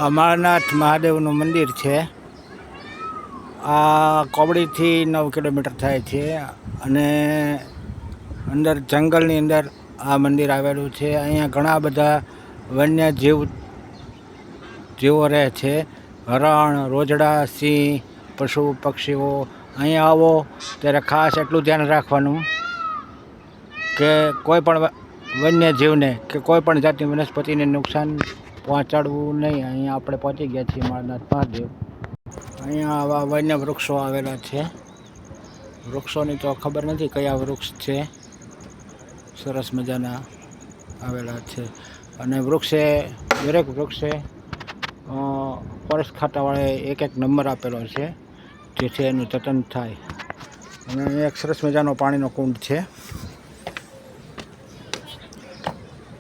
અમરનાથ મહાદેવનું મંદિર છે. આ કોબડીથી 9 કિલોમીટર થાય છે અને અંદર જંગલની અંદર આ મંદિર આવેલું છે. અહીંયા ઘણા બધા વન્ય જીવો રહે છે. હરણ, રોજડા, સિંહ, પશુ પક્ષીઓ. અહીંયા આવો ત્યારે ખાસ એટલું ધ્યાન રાખવાનું કે કોઈ પણ વન્ય જીવને કે કોઈ પણ જાતની વનસ્પતિને નુકસાન પહોંચાડવું નહીં. અહીંયા આપણે પહોંચી ગયા છીએ અમરનાથ મહાદેવ. અહીંયા આવા વન્ય વૃક્ષો આવેલા છે. વૃક્ષોની તો ખબર નથી કયા વૃક્ષ છે. સરસ મજાના આવેલા છે અને દરેક વૃક્ષે ફોરેસ્ટ ખાતાવાળાએ એક નંબર આપેલો છે જેથી એનું જતન થાય. અને એક સરસ મજાનો પાણીનો કુંડ છે.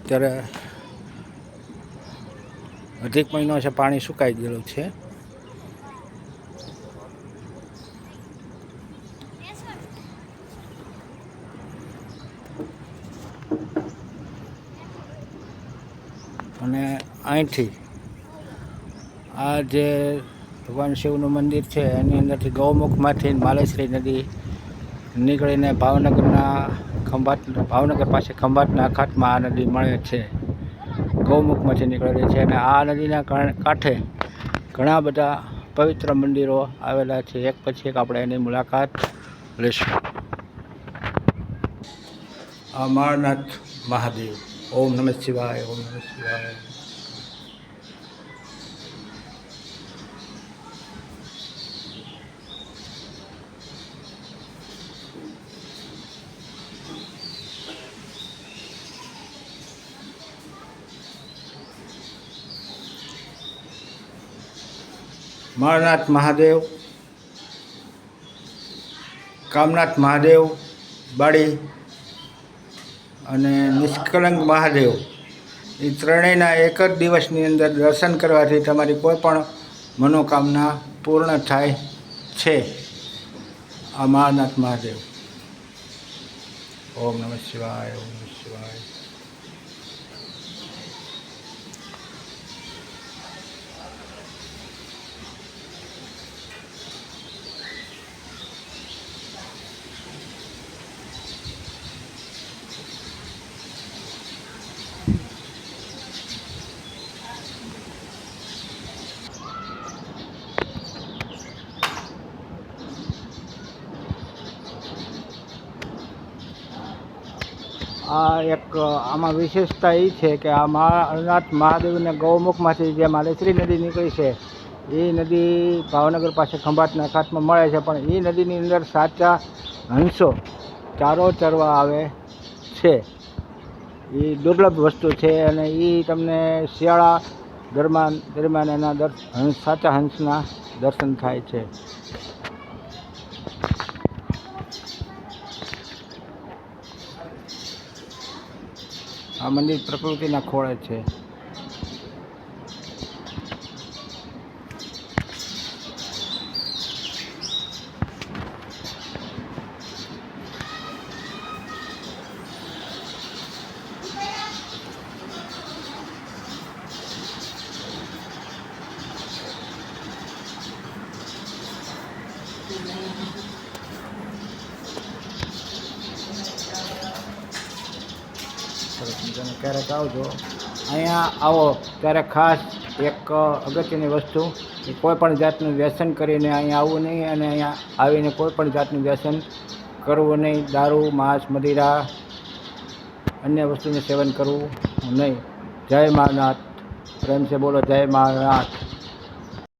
ત્યારે અધિક મહિનો છે, પાણી સુકાઈ ગયેલું છે. અને અહીંથી આ જે ભગવાન શિવનું મંદિર છે એની અંદરથી ગૌમુખમાંથી માલેશ્રી નદી નીકળીને ભાવનગર પાસે ખંભાતના અખાતમાં આ નદી મળે છે. ગૌમુખમાંથી નીકળેલી છે અને આ નદીના કાંઠે ઘણા બધા પવિત્ર મંદિરો આવેલા છે. એક પછી એક આપણે એની મુલાકાત લઈશું. અમરનાથ મહાદેવ. ઓમ નમઃ શિવાય. ઓમ નમઃ શિવાય. અમરનાથ મહાદેવ, કામનાથ મહાદેવ બાડી અને નિષ્કલંક મહાદેવ એ ત્રણેયના એક જ દિવસની અંદર દર્શન કરવાથી તમારી કોઈ પણ મનોકામના પૂર્ણ થાય છે. અમરનાથ મહાદેવ. ઓમ નમઃ શિવાય. ઓમ નમઃ શિવાય. આમાં વિશેષતા એ છે કે આ અમરનાથ મહાદેવને ગૌમુખમાંથી જે માલેશ્રી નદી નીકળી છે એ નદી ભાવનગર પાસે ખંભાતના અખાતમાં મળે છે. પણ એ નદીની અંદર સાચા હંસો ચારો ચરવા આવે છે. એ દુર્લભ વસ્તુ છે અને એ તમને શિયાળા દરમિયાન એના સાચા હંસના દર્શન થાય છે. આ મંદિર પ્રકૃતિના ખોળે છે. ક્યારેક આવજો. અહીંયા આવો ત્યારે ખાસ એક અગત્યની વસ્તુ કે કોઈ પણ જાતનું વ્યસન કરીને અહીંયા આવવું નહીં અને અહીંયા આવીને કોઈ પણ જાતનું વ્યસન કરવું નહીં. દારૂ, માંસ, મદિરા, અન્ય વસ્તુનું સેવન કરવું નહીં. જય મહાનાથ. પ્રેમ સે બોલો જય મહાનાથ.